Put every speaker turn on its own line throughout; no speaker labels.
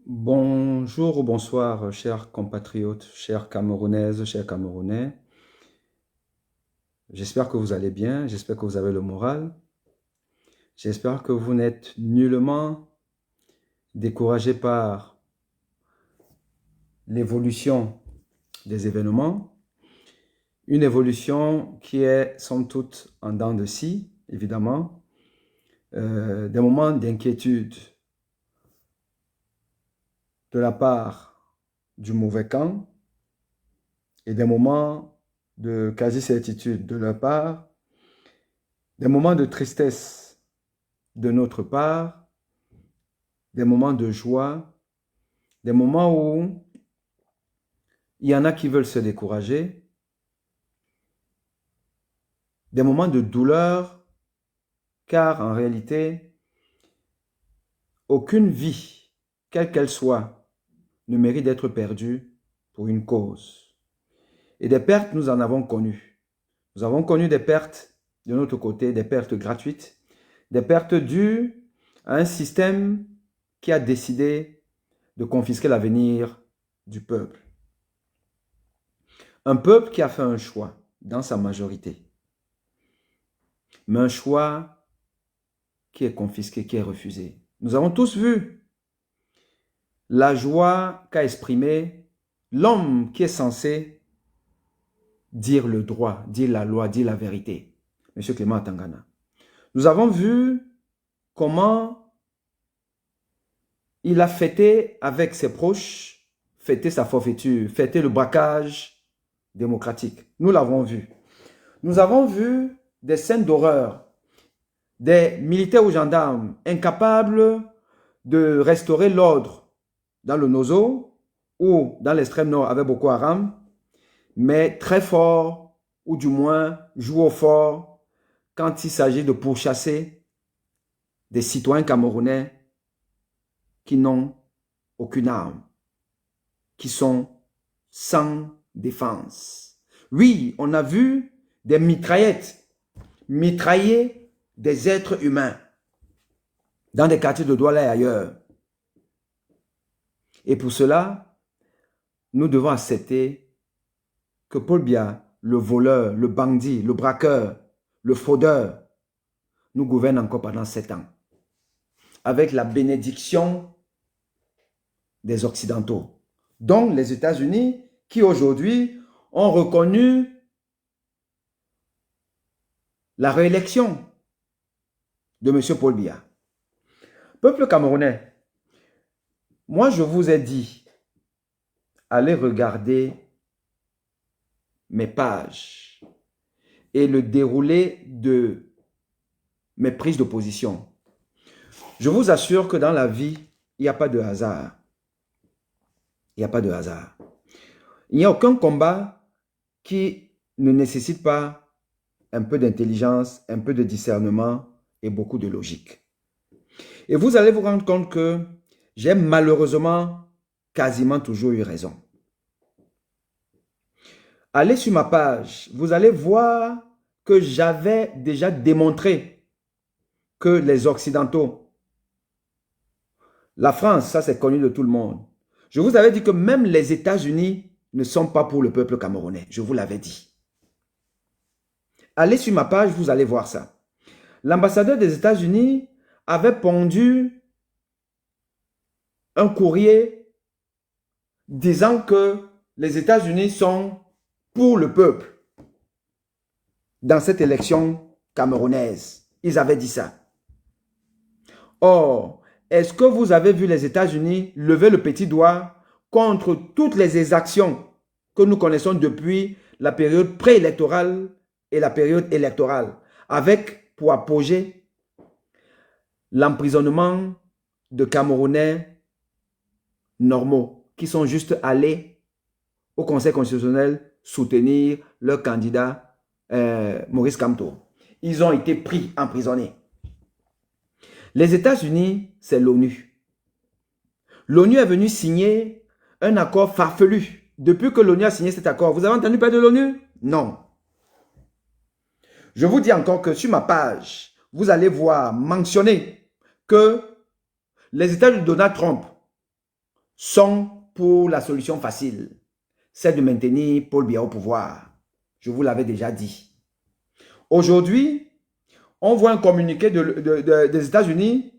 Bonjour ou bonsoir, chers compatriotes, chers Camerounaises, chers Camerounais. J'espère que vous allez bien, j'espère que vous avez le moral. J'espère que vous n'êtes nullement découragé par l'évolution des événements. Une évolution qui est, somme toute, en dents de scie, évidemment. Des moments d'inquiétude de la part du mauvais camp et des moments de quasi-certitude de leur part, des moments de tristesse de notre part, des moments de joie, des moments où il y en a qui veulent se décourager, des moments de douleur, car en réalité, aucune vie, quelle qu'elle soit, ne mérite d'être perdue pour une cause. Et des pertes, nous en avons connues. Nous avons connu des pertes de notre côté, des pertes gratuites, des pertes dues à un système qui a décidé de confisquer l'avenir du peuple. Un peuple qui a fait un choix dans sa majorité, mais un choix qui est confisqué, qui est refusé. Nous avons tous vu la joie qu'a exprimée l'homme qui est censé dire le droit, dire la loi, dire la vérité, M. Clément Tangana. Nous avons vu comment il a fêté avec ses proches, fêté sa forfaiture, fêté le braquage démocratique. Nous l'avons vu. Nous avons vu des scènes d'horreur, des militaires ou gendarmes incapables de restaurer l'ordre dans le Nozo ou dans l'extrême nord avec Boko Haram, mais très forts, ou du moins jouent au fort quand il s'agit de pourchasser des citoyens camerounais qui n'ont aucune arme, qui sont sans défense. Oui, on a vu des mitraillettes mitrailler des êtres humains dans des quartiers de Douala et ailleurs. Et pour cela, nous devons accepter que Paul Biya, le voleur, le bandit, le braqueur, le fraudeur, nous gouverne encore pendant 7 ans. Avec la bénédiction des Occidentaux, dont les États-Unis, qui aujourd'hui ont reconnu la réélection de M. Paul Biya. Peuple camerounais, moi je vous ai dit, allez regarder mes pages et le déroulé de mes prises de position. Je vous assure que dans la vie, il n'y a pas de hasard. Il n'y a pas de hasard. Il n'y a aucun combat qui ne nécessite pas un peu d'intelligence, un peu de discernement et beaucoup de logique. Et vous allez vous rendre compte que j'ai malheureusement quasiment toujours eu raison. Allez sur ma page, vous allez voir que j'avais déjà démontré que les Occidentaux, la France, ça c'est connu de tout le monde. Je vous avais dit que même les États-Unis ne sont pas pour le peuple camerounais. Je vous l'avais dit. Allez sur ma page, vous allez voir ça. L'ambassadeur des États-Unis avait pondu un courrier disant que les États-Unis sont pour le peuple dans cette élection camerounaise. Ils avaient dit ça. Or, est-ce que vous avez vu les États-Unis lever le petit doigt contre toutes les exactions que nous connaissons depuis la période préélectorale et la période électorale, avec pour apogée l'emprisonnement de Camerounais normaux qui sont juste allés au Conseil constitutionnel soutenir leur candidat Maurice Kamto. Ils ont été pris, emprisonnés. Les États-Unis, c'est l'ONU. L'ONU est venue signer un accord farfelu. Depuis que l'ONU a signé cet accord, vous avez entendu parler de l'ONU? Non. Je vous dis encore que sur ma page, vous allez voir mentionner que les États de Donald Trump sont pour la solution facile, celle de maintenir Paul Biya au pouvoir. Je vous l'avais déjà dit. Aujourd'hui, on voit un communiqué des États-Unis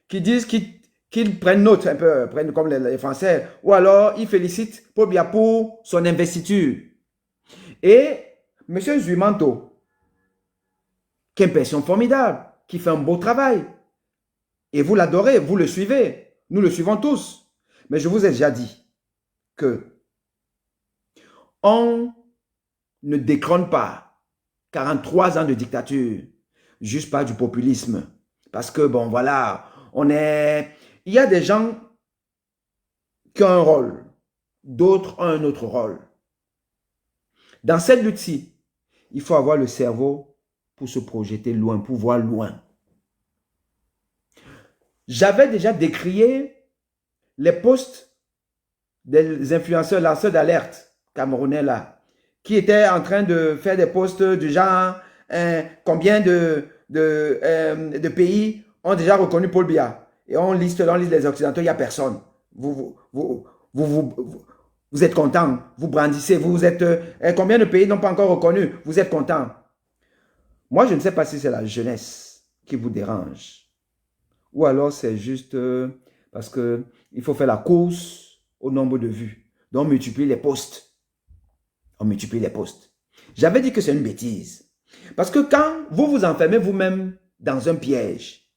qui disent qu'ils prennent note un peu, prennent comme les Français, ou alors ils félicitent Paul Biya pour son investiture. Et M. Zuimanto, qui est une personne formidable, qui fait un beau travail, et vous l'adorez, vous le suivez, nous le suivons tous. Mais je vous ai déjà dit que on ne décrone pas 43 ans de dictature juste par du populisme. Parce que, bon, voilà, il y a des gens qui ont un rôle, d'autres ont un autre rôle. Dans cette lutte-ci, il faut avoir le cerveau pour se projeter loin, pour voir loin. J'avais déjà décrié les posts des influenceurs, lanceurs d'alerte camerounais là, qui étaient en train de faire des posts du genre combien de pays ont déjà reconnu Paul Biya. Et on liste les Occidentaux, il n'y a personne. Vous êtes content, vous brandissez, vous êtes... combien de pays n'ont pas encore reconnu? Vous êtes content. Moi, je ne sais pas si c'est la jeunesse qui vous dérange. Ou alors c'est juste parce qu'il faut faire la course au nombre de vues. Donc on multiplie les posts. On multiplie les posts. J'avais dit que c'est une bêtise. Parce que quand vous vous enfermez vous-même dans un piège,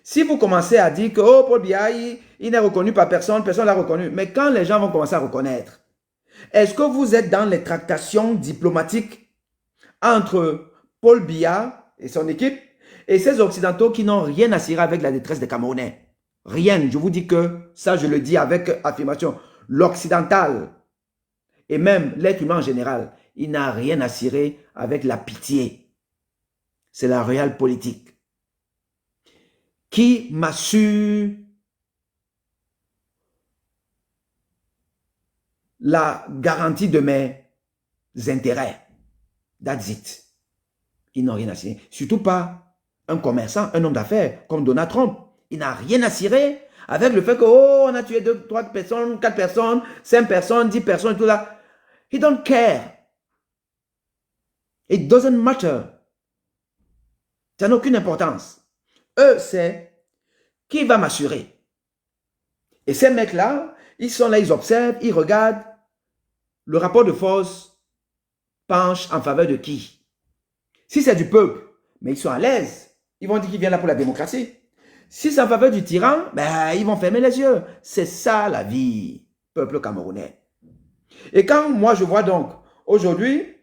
si vous commencez à dire que oh, Paul Biya, il n'est reconnu par personne, personne ne l'a reconnu. Mais quand les gens vont commencer à reconnaître, est-ce que vous êtes dans les tractations diplomatiques entre Paul Biya et son équipe et ces Occidentaux qui n'ont rien à cirer avec la détresse des Camerounais? Rien. Je vous dis que, ça je le dis avec affirmation, l'occidental et même l'être humain en général, il n'a rien à cirer avec la pitié. C'est la réelle politique qui m'assure la garantie de mes intérêts. That's it. Ils n'ont rien à cirer. Surtout pas un commerçant, un homme d'affaires comme Donald Trump. Il n'a rien à cirer avec le fait que, oh, on a tué 2, 3 personnes, 4 personnes, 5 personnes, 10 personnes, tout là. He don't care. It doesn't matter. Ça n'a aucune importance. Eux, c'est qui va m'assurer. Et ces mecs-là, ils sont là, ils observent, ils regardent. Le rapport de force penche en faveur de qui? Si c'est du peuple, mais ils sont à l'aise. Ils vont dire qu'ils viennent là pour la démocratie. Si c'est en faveur du tyran, ben, ils vont fermer les yeux. C'est ça la vie, peuple camerounais. Et quand moi je vois donc, aujourd'hui,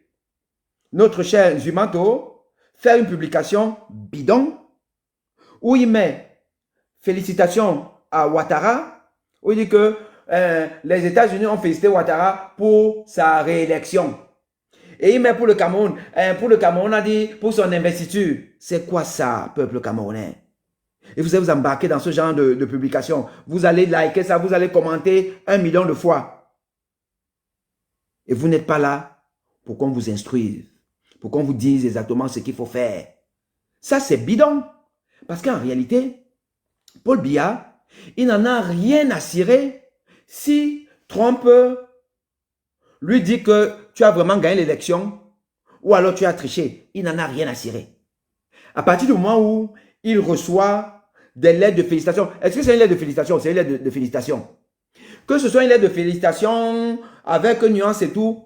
notre cher Zuimanto faire une publication bidon, où il met félicitations à Ouattara, où il dit que les États-Unis ont félicité Ouattara pour sa réélection. Et il met pour le Cameroun, on a dit pour son investiture. C'est quoi ça, peuple camerounais? Et vous allez vous embarquer dans ce genre de publication. Vous allez liker ça, vous allez commenter 1 million de fois. Et vous n'êtes pas là pour qu'on vous instruise, pour qu'on vous dise exactement ce qu'il faut faire. Ça, c'est bidon. Parce qu'en réalité, Paul Biya, il n'en a rien à cirer si Trump lui dit que tu as vraiment gagné l'élection ou alors tu as triché. Il n'en a rien à cirer. À partir du moment où il reçoit des lettres de félicitations, est-ce que c'est une lettre de félicitations? C'est une lettre de félicitations. Que ce soit une lettre de félicitations avec nuance et tout,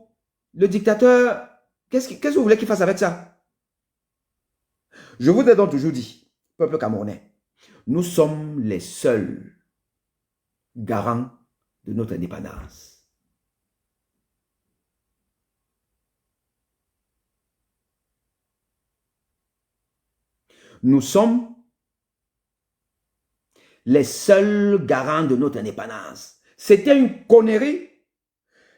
le dictateur, qu'est-ce que vous voulez qu'il fasse avec ça? Je vous ai donc toujours dit, peuple camerounais, nous sommes les seuls garants de notre indépendance. Nous sommes les seuls garants de notre indépendance. C'était une connerie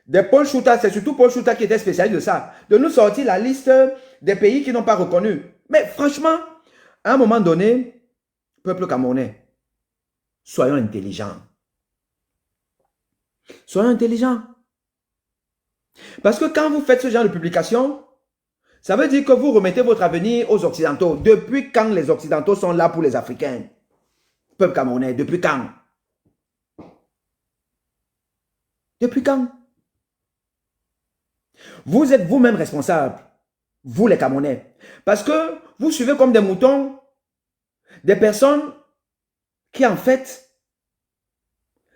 de Paul Chouta, c'est surtout Paul Chouta qui était spécialiste de ça, de nous sortir la liste des pays qui n'ont pas reconnu. Mais franchement, à un moment donné, peuple camerounais, soyons intelligents. Soyons intelligents. Parce que quand vous faites ce genre de publication, ça veut dire que vous remettez votre avenir aux Occidentaux. Depuis quand les Occidentaux sont là pour les Africains? Peuple camerounais, depuis quand? Depuis quand? Vous êtes vous-même responsable, vous les Camerounais. Parce que vous suivez comme des moutons des personnes qui en fait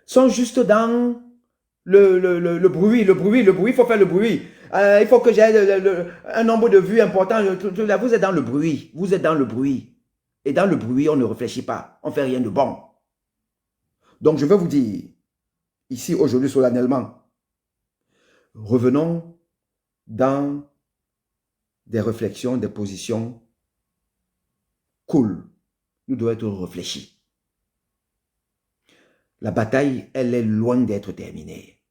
sont juste dans le bruit, il faut faire le bruit. Il faut que j'aie un nombre de vues important. Vous êtes dans le bruit, vous êtes dans le bruit. Et dans le bruit, on ne réfléchit pas, on ne fait rien de bon. Donc je veux vous dire, ici aujourd'hui solennellement, revenons dans des réflexions, des positions cool. Nous devons être réfléchis. La bataille, elle est loin d'être terminée.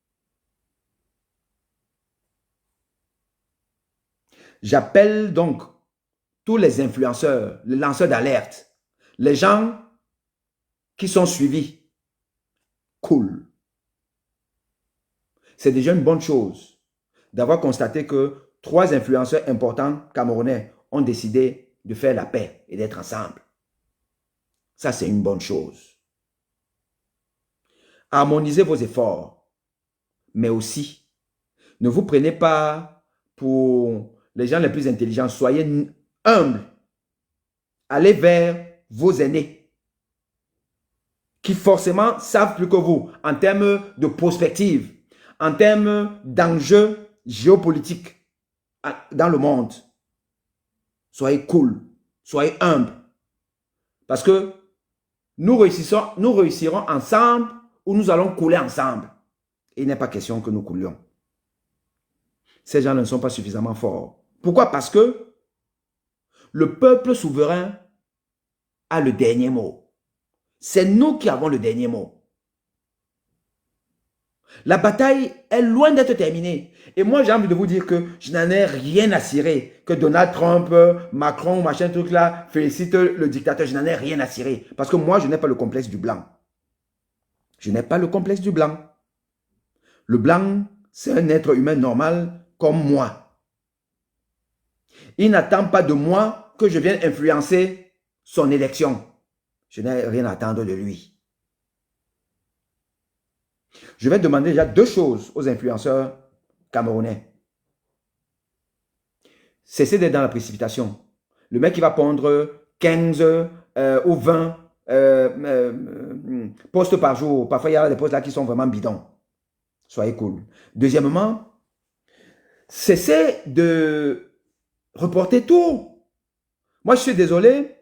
J'appelle donc tous les influenceurs, les lanceurs d'alerte, les gens qui sont suivis. Cool. C'est déjà une bonne chose d'avoir constaté que 3 influenceurs importants camerounais ont décidé de faire la paix et d'être ensemble. Ça, c'est une bonne chose. Harmonisez vos efforts, mais aussi, ne vous prenez pas pour les gens les plus intelligents. Soyez humbles. Allez vers vos aînés qui forcément savent plus que vous en termes de prospective, en termes d'enjeux géopolitiques dans le monde. Soyez cool, soyez humbles. Parce que nous réussirons ensemble ou nous allons couler ensemble. Et il n'est pas question que nous coulions. Ces gens ne sont pas suffisamment forts. Pourquoi? Parce que le peuple souverain a le dernier mot. C'est nous qui avons le dernier mot. La bataille est loin d'être terminée. Et moi, j'ai envie de vous dire que je n'en ai rien à cirer. Que Donald Trump, Macron, machin truc là, félicite le dictateur. Je n'en ai rien à cirer. Parce que moi, je n'ai pas le complexe du blanc. Je n'ai pas le complexe du blanc. Le blanc, c'est un être humain normal comme moi. Il n'attend pas de moi que je vienne influencer son élection. Je n'ai rien à attendre de lui. Je vais demander déjà 2 choses aux influenceurs camerounais. Cessez d'être dans la précipitation. Le mec qui va pondre 15 ou 20 posts par jour. Parfois, il y a des posts là qui sont vraiment bidons. Soyez cool. Deuxièmement, cessez de reporter tout. Moi, je suis désolé.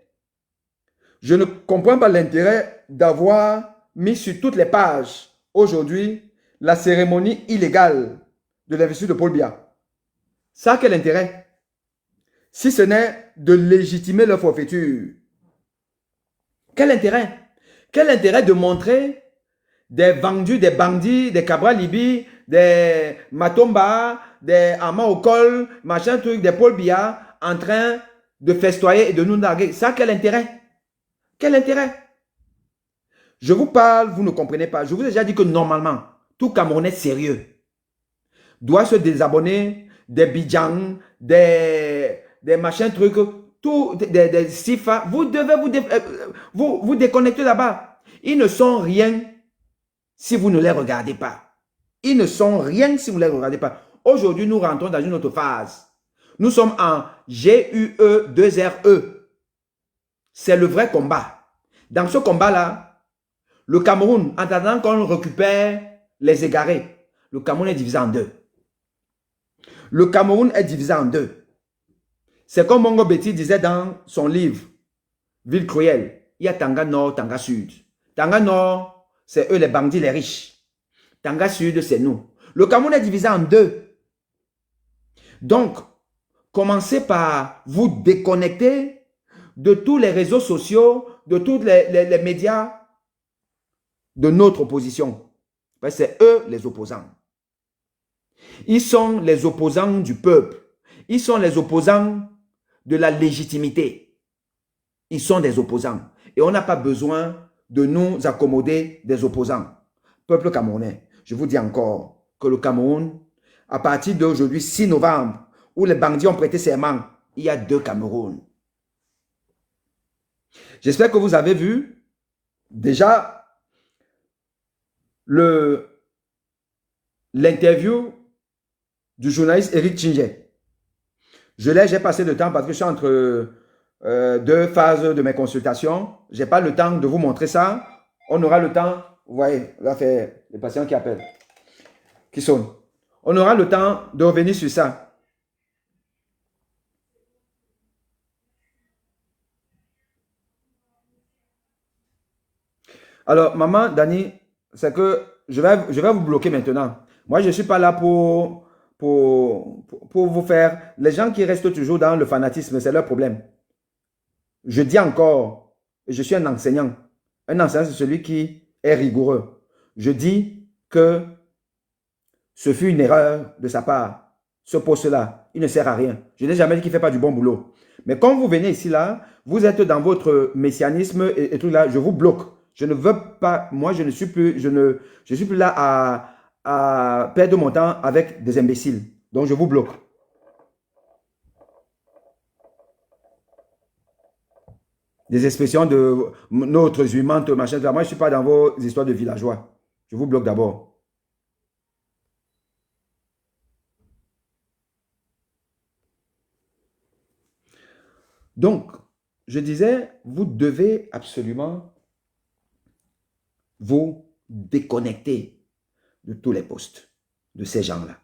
Je ne comprends pas l'intérêt d'avoir mis sur toutes les pages aujourd'hui la cérémonie illégale de l'investiture de Paul Biya. Ça a quel intérêt? Si ce n'est de légitimer leur forfaiture. Quel intérêt? Quel intérêt de montrer des vendus, des bandits, des Cabra Libi, des Matomba, des Ama Okol, machin truc, des Paul Biya en train de festoyer et de nous narguer? Ça a quel intérêt? Quel intérêt? Je vous parle, vous ne comprenez pas. Je vous ai déjà dit que normalement, tout Camerounais sérieux doit se désabonner des Bidjang, des machins trucs, tout, des Sifa. Vous devez vous déconnecter là-bas. Ils ne sont rien si vous ne les regardez pas. Ils ne sont rien si vous ne les regardez pas. Aujourd'hui, nous rentrons dans une autre phase. Nous sommes en GUE2RE. C'est le vrai combat. Dans ce combat-là, le Cameroun, en attendant qu'on récupère les égarés, le Cameroun est divisé en 2. Le Cameroun est divisé en 2. C'est comme Mongo Betty disait dans son livre, Ville cruelle. Il y a Tanga Nord, Tanga Sud. Tanga Nord, c'est eux les bandits, les riches. Tanga Sud, c'est nous. Le Cameroun est divisé en 2. Donc, commencez par vous déconnecter de tous les réseaux sociaux, de tous les médias de notre opposition. C'est eux les opposants. Ils sont les opposants du peuple. Ils sont les opposants de la légitimité. Ils sont des opposants. Et on n'a pas besoin de nous accommoder des opposants. Peuple camerounais, je vous dis encore que le Cameroun, à partir d'aujourd'hui, 6 novembre, où les bandits ont prêté serment, il y a 2 Cameroun. J'espère que vous avez vu déjà l'interview du journaliste Eric Tchingé. J'ai passé le temps parce que je suis entre deux phases de mes consultations. Je n'ai pas le temps de vous montrer ça. On aura le temps, vous voyez, là, c'est les patients qui appellent, qui sonnent. On aura le temps de revenir sur ça. Alors, maman, Dani, c'est que je vais vous bloquer maintenant. Moi, je ne suis pas là pour vous faire. Les gens qui restent toujours dans le fanatisme, c'est leur problème. Je dis encore, je suis un enseignant. Un enseignant, c'est celui qui est rigoureux. Je dis que ce fut une erreur de sa part. Ce poste-là, il ne sert à rien. Je n'ai jamais dit qu'il ne fait pas du bon boulot. Mais quand vous venez ici, là, vous êtes dans votre messianisme et tout là, je vous bloque. Je ne veux pas, moi, je ne suis plus, je suis plus là à perdre mon temps avec des imbéciles. Donc, je vous bloque. Des expressions de notre humain, machin. Moi, je ne suis pas dans vos histoires de villageois. Je vous bloque d'abord. Donc, je disais, vous devez absolument vous déconnecter de tous les postes de ces gens-là.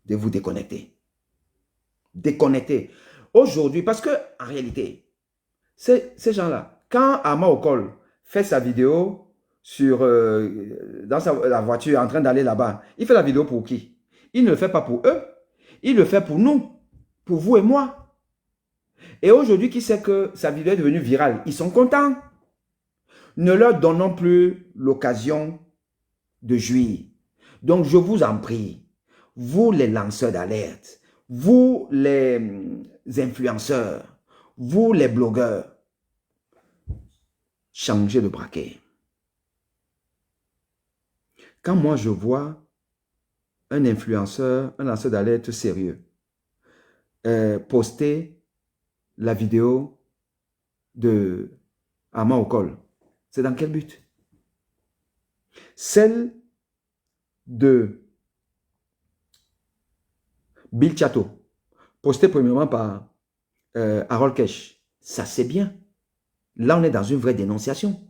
De vous déconnecter. Déconnecter. Aujourd'hui, parce que en réalité, ces gens-là, quand Ama Okol fait sa vidéo sur, dans la voiture en train d'aller là-bas, il fait la vidéo pour qui? Il ne le fait pas pour eux, il le fait pour nous, pour vous et moi. Et aujourd'hui, qui sait que sa vidéo est devenue virale? Ils sont contents. Ne leur donnons plus l'occasion de jouir. Donc, je vous en prie, vous les lanceurs d'alerte, vous les influenceurs, vous les blogueurs, changez de braquet. Quand moi je vois un influenceur, un lanceur d'alerte sérieux, poster la vidéo de Ama Okol, c'est dans quel but? Celle de Bill Chato, postée premièrement par Harold Kesh, ça c'est bien. Là, on est dans une vraie dénonciation.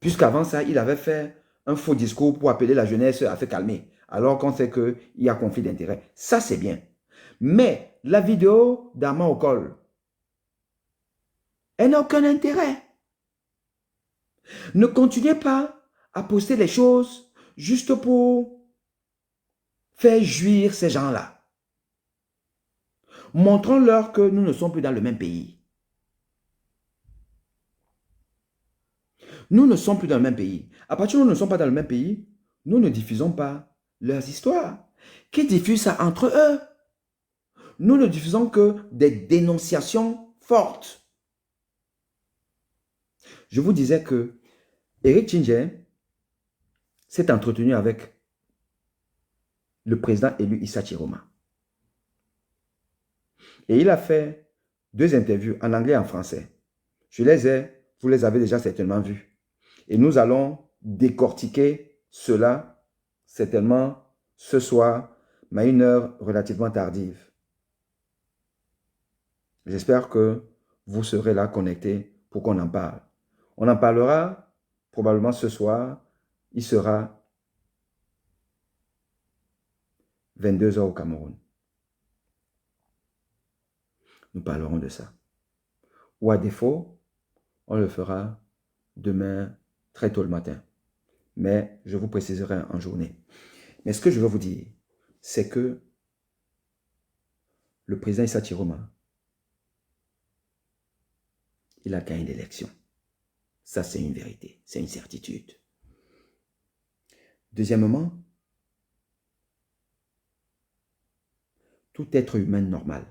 Puisqu'avant ça, il avait fait un faux discours pour appeler la jeunesse à se calmer, alors qu'on sait qu'il y a conflit d'intérêts. Ça, c'est bien. Mais la vidéo d'Ama Okol, elle n'a aucun intérêt. Ne continuez pas à poster les choses juste pour faire jouir ces gens-là. Montrons-leur que nous ne sommes plus dans le même pays. Nous ne sommes plus dans le même pays. À partir où nous ne sommes pas dans le même pays, nous ne diffusons pas leurs histoires. Qui diffusent ça entre eux? Nous ne diffusons que des dénonciations fortes. Je vous disais que Eric Tchingé s'est entretenu avec le président élu Issa Chiroma. Et il a fait 2 interviews en anglais et en français. Je les ai, vous les avez déjà certainement vues. Et nous allons décortiquer cela certainement ce soir, mais à une heure relativement tardive. J'espère que vous serez là connectés pour qu'on en parle. On en parlera probablement ce soir. Il sera 22 h au Cameroun. Nous parlerons de ça. Ou à défaut, on le fera demain très tôt le matin. Mais je vous préciserai en journée. Mais ce que je veux vous dire, c'est que le président Issa Chiroma, il a gagné l'élection. Ça, c'est une vérité, c'est une certitude. Deuxièmement, tout être humain normal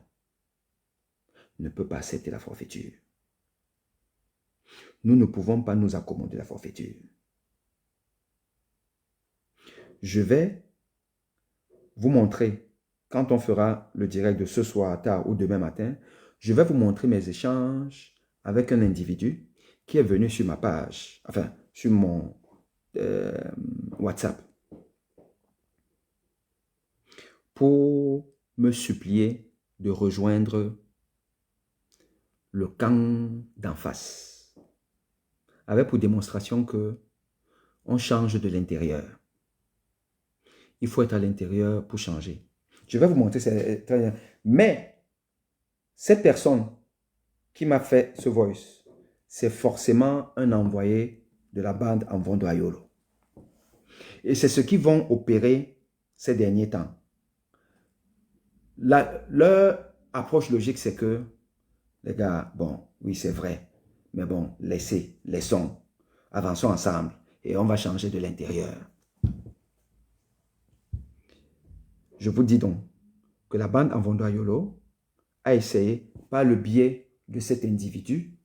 ne peut pas accepter la forfaiture. Nous ne pouvons pas nous accommoder la forfaiture. Je vais vous montrer, quand on fera le direct de ce soir tard ou demain matin, je vais vous montrer mes échanges avec un individu qui est venu sur ma page, enfin, sur mon WhatsApp. pour me supplier de rejoindre le camp d'en face, avec pour démonstration que on change de l'intérieur. Il faut être à l'intérieur pour changer. Je vais vous montrer, c'est très bien. Mais cette personne qui m'a fait ce voice, c'est forcément un envoyé de la bande Envondo Ayolo. Et c'est ce qu'ils vont opérer ces derniers temps. Leur approche logique, c'est que, les gars, bon, oui, c'est vrai, mais bon, laissons, avançons ensemble et on va changer de l'intérieur. Je vous dis donc que la bande Envondo Ayolo a essayé, par le biais de cet individu,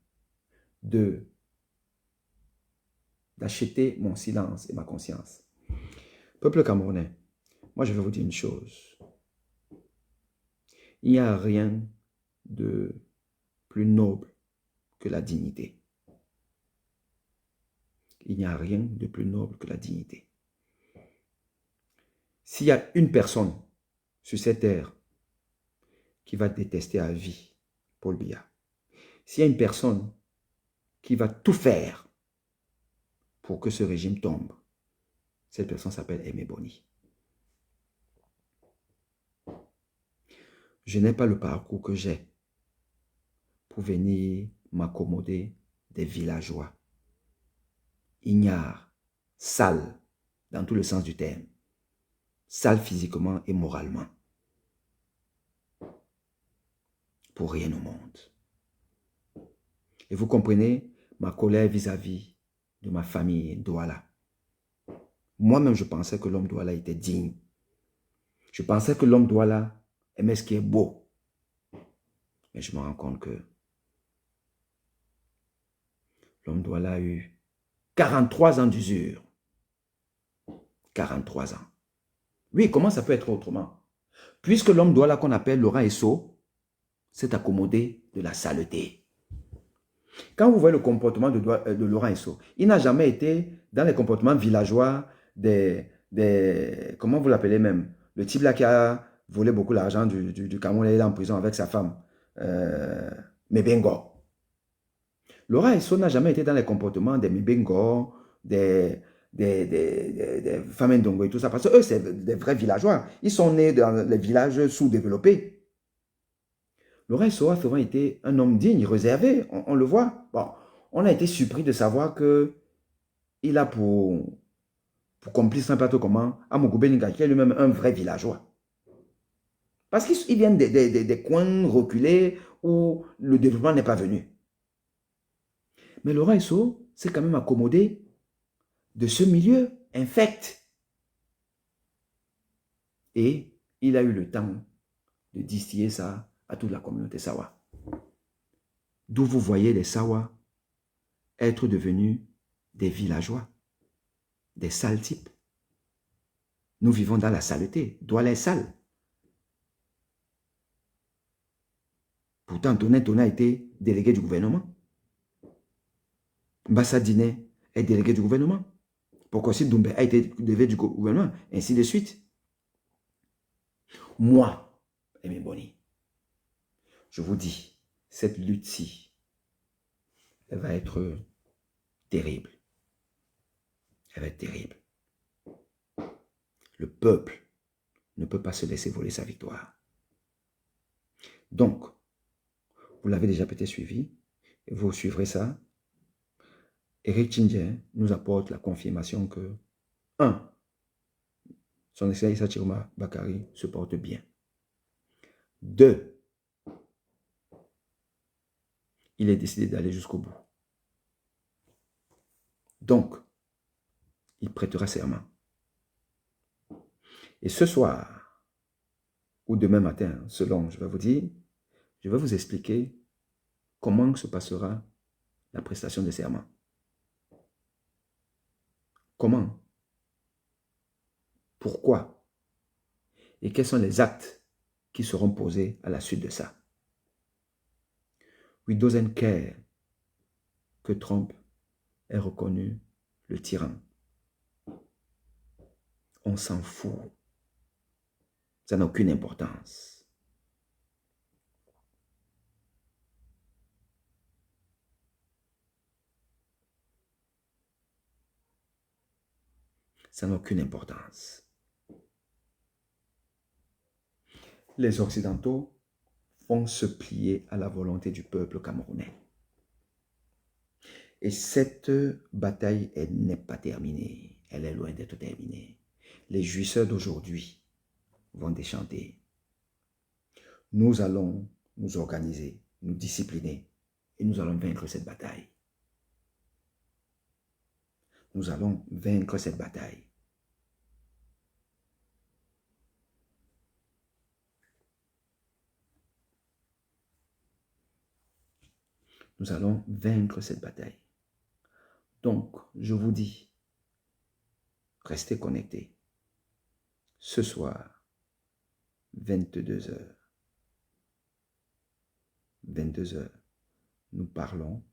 d'acheter mon silence et ma conscience. Peuple camerounais, moi je vais vous dire une chose. Il n'y a rien de plus noble que la dignité. Il n'y a rien de plus noble que la dignité. S'il y a une personne sur cette terre qui va détester à vie Paul Biya, s'il y a une personne qui va tout faire pour que ce régime tombe, cette personne s'appelle Aimé Boni. Je n'ai pas le parcours que j'ai pour venir m'accommoder des villageois, ignares, sales, dans tout le sens du terme, sales physiquement et moralement, pour rien au monde. Et vous comprenez ma colère vis-à-vis de ma famille Douala. Moi-même, je pensais que l'homme Douala était digne. Je pensais que l'homme Douala aimait ce qui est beau. Mais je me rends compte que l'homme Douala a eu 43 ans d'usure. 43 ans. Oui, comment ça peut être autrement? Puisque l'homme Douala qu'on appelle Laurent Esso s'est accommodé de la saleté. Quand vous voyez le comportement de Laurent Esso, il n'a jamais été dans les comportements villageois comment vous l'appelez même? Le type là qui a volé beaucoup l'argent du Cameroun, il est en prison avec sa femme, Mebengo. Laurent Esso n'a jamais été dans les comportements des Mebengo, des femmes Ndongo et tout ça, parce que eux, c'est des vrais villageois. Ils sont nés dans les villages sous-développés. Laurent Esso a souvent été un homme digne, réservé, on le voit. Bon, on a été surpris de savoir qu'il a pour complice un plateau comment Amougou Beninga, qui est lui-même un vrai villageois. Parce qu'ils viennent des coins reculés où le développement n'est pas venu. Mais Laurent Esso s'est quand même accommodé de ce milieu infect. Et il a eu le temps de distiller ça à toute la communauté Sawa. D'où vous voyez les Sawa être devenus des villageois, des sales types. Nous vivons dans la saleté. Douala est sale. Pourtant, Toné a été délégué du gouvernement. Mbassa Diné est délégué du gouvernement. Pokossi Doumbé a été délégué du gouvernement, ainsi de suite. Moi, Aimé Boni, je vous dis, cette lutte-ci, elle va être terrible. Elle va être terrible. Le peuple ne peut pas se laisser voler sa victoire. Donc, vous l'avez déjà peut-être suivi, et vous suivrez ça. Éric Tchindien nous apporte la confirmation que 1. Son excellence Issa Chiroma Bakari se porte bien. 2. Il est décidé d'aller jusqu'au bout. Donc, il prêtera serment. Et ce soir, ou demain matin, selon, je vais vous dire, je vais vous expliquer comment se passera la prestation de serment. Comment? Pourquoi? Et quels sont les actes qui seront posés à la suite de ça? We doesn't care que Trump ait reconnu le tyran. On s'en fout. Ça n'a aucune importance. Ça n'a aucune importance. Les Occidentaux vont se plier à la volonté du peuple camerounais. Et cette bataille, elle n'est pas terminée. Elle est loin d'être terminée. Les jouisseurs d'aujourd'hui vont déchanter. Nous allons nous organiser, nous discipliner et nous allons vaincre cette bataille. Nous allons vaincre cette bataille. Nous allons vaincre cette bataille. Donc, je vous dis, restez connectés. Ce soir, 22h. 22h, nous parlons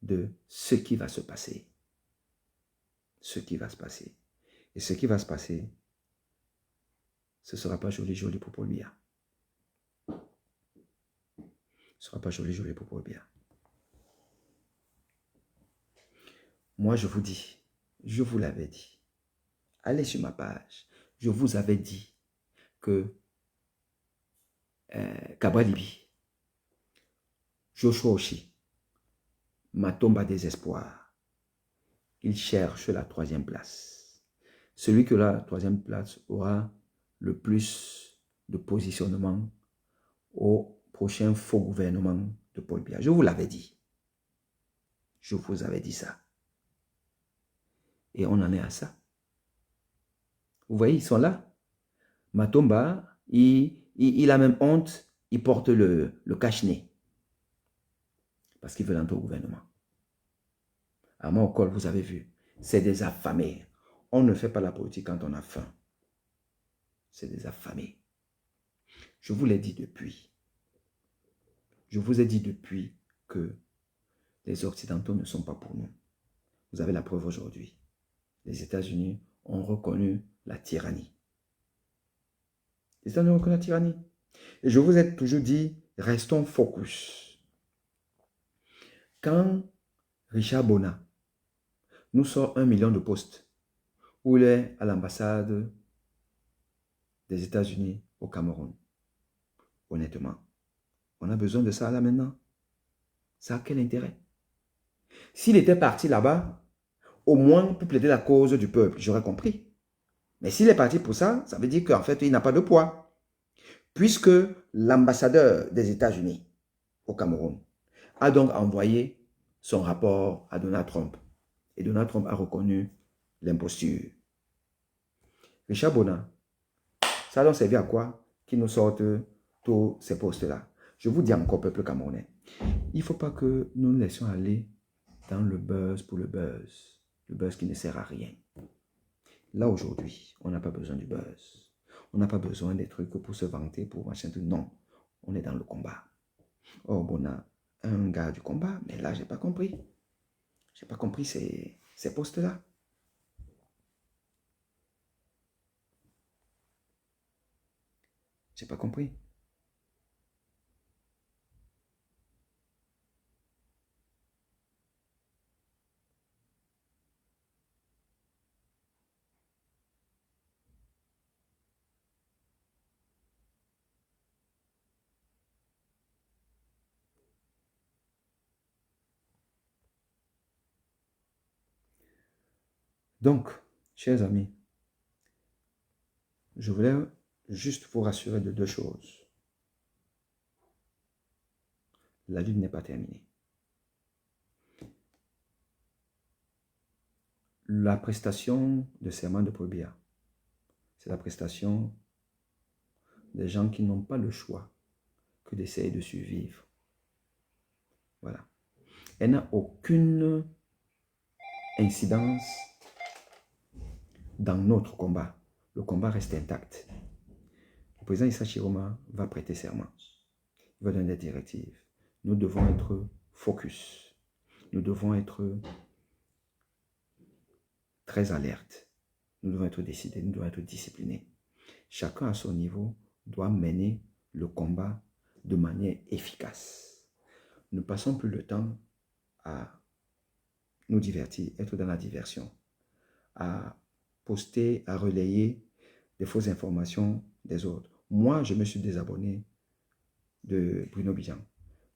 de ce qui va se passer. Ce qui va se passer. Et ce qui va se passer, ce ne sera pas joli, joli pour Paul Biya. Ce ne sera pas joli, joli pour Paul Biya. Moi, je vous dis, je vous l'avais dit. Allez sur ma page. Je vous avais dit que Cabral Libi, Joshua Oshi, Matomba désespoir, il cherche la 3e place. Celui que la 3e place aura le plus de positionnement au prochain faux gouvernement de Paul Biya. Je vous l'avais dit. Je vous avais dit ça. Et on en est à ça. Vous voyez, ils sont là. Matomba, il a même honte, il porte le cache-nez. Parce qu'il veut entrer au gouvernement. À Mokol, vous avez vu, c'est des affamés. On ne fait pas la politique quand on a faim. C'est des affamés. Je vous l'ai dit depuis. Je vous ai dit depuis que les Occidentaux ne sont pas pour nous. Vous avez la preuve aujourd'hui. Les États-Unis ont reconnu la tyrannie. Les États-Unis ont reconnu la tyrannie. Et je vous ai toujours dit, restons focus. Quand Richard Bona nous sort 1 million de postes, où il est à l'ambassade des États-Unis au Cameroun, honnêtement, on a besoin de ça là maintenant. Ça a quel intérêt? S'il était parti là-bas, au moins pour plaider la cause du peuple, j'aurais compris. Mais s'il est parti pour ça, ça veut dire qu'en fait, il n'a pas de poids. Puisque l'ambassadeur des États-Unis au Cameroun a donc envoyé son rapport à Donald Trump. Et Donald Trump a reconnu l'imposture. Richard Bona, ça a donc servi à quoi qu'il nous sorte tous ces postes-là? Je vous dis encore, peuple camerounais, il ne faut pas que nous nous laissions aller dans le buzz pour le buzz qui ne sert à rien. Là, aujourd'hui, on n'a pas besoin du buzz. On n'a pas besoin des trucs pour se vanter, pour machin tout. Non, on est dans le combat. Oh, Bona, un gars du combat, mais là, je n'ai pas compris. Je n'ai pas compris ces postes-là. Je n'ai pas compris. Donc, chers amis, je voulais juste vous rassurer de 2 choses. La lutte n'est pas terminée. La prestation de serment de Paul Biya, c'est la prestation des gens qui n'ont pas le choix que d'essayer de survivre. Voilà. Elle n'a aucune incidence dans notre combat. Le combat reste intact. Le président Issa Chiroma va prêter serment. Il va donner des directives. Nous devons être focus. Nous devons être très alertes. Nous devons être décidés. Nous devons être disciplinés. chacun à son niveau doit mener le combat de manière efficace. Ne passons plus le temps à nous divertir, être dans la diversion, à poster, à relayer des fausses informations des autres. Moi, je me suis désabonné de Bruno Bijan.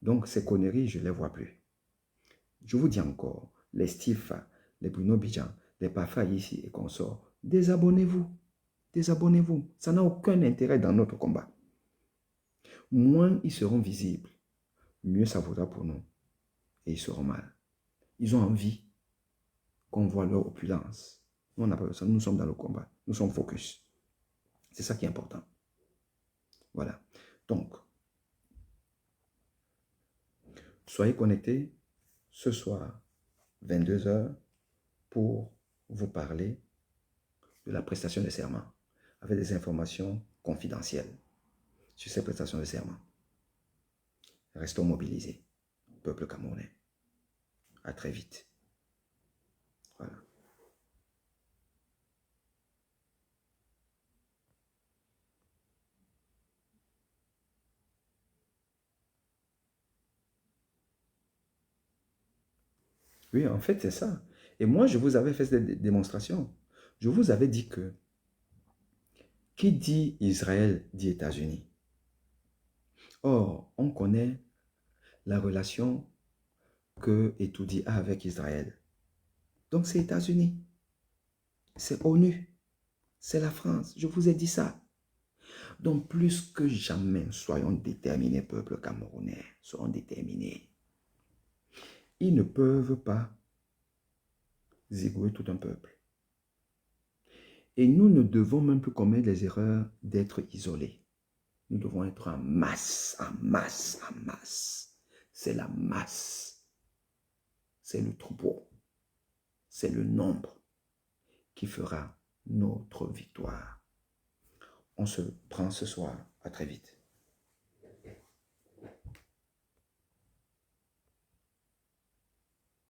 Donc, ces conneries, je ne les vois plus. Je vous dis encore, les Stifa, les Bruno Bijan, les Pafa ici et consorts, désabonnez-vous. Désabonnez-vous. Ça n'a aucun intérêt dans notre combat. Moins ils seront visibles, mieux ça vaudra pour nous. Et ils seront mal. Ils ont envie qu'on voit leur opulence. Nous, on n'a pas besoin. Nous sommes dans le combat. Nous sommes focus. C'est ça qui est important. Voilà. Donc, soyez connectés ce soir, 22 h, pour vous parler de la prestation de serment avec des informations confidentielles sur ces prestations de serment. Restons mobilisés, peuple camerounais. À très vite. Voilà. Oui, en fait, c'est ça. Et moi, je vous avais fait cette démonstration. Je vous avais dit que qui dit Israël dit États-Unis. Or, on connaît la relation que Etoudi a avec Israël. Donc, c'est États-Unis. C'est ONU. C'est la France. Je vous ai dit ça. Donc, plus que jamais, soyons déterminés, peuple camerounais. Soyons déterminés. Ils ne peuvent pas zigouer tout un peuple. Et nous ne devons même plus commettre les erreurs d'être isolés. Nous devons être en masse, en masse, en masse. C'est la masse. C'est le troupeau. C'est le nombre qui fera notre victoire. On se prend ce soir. À très vite.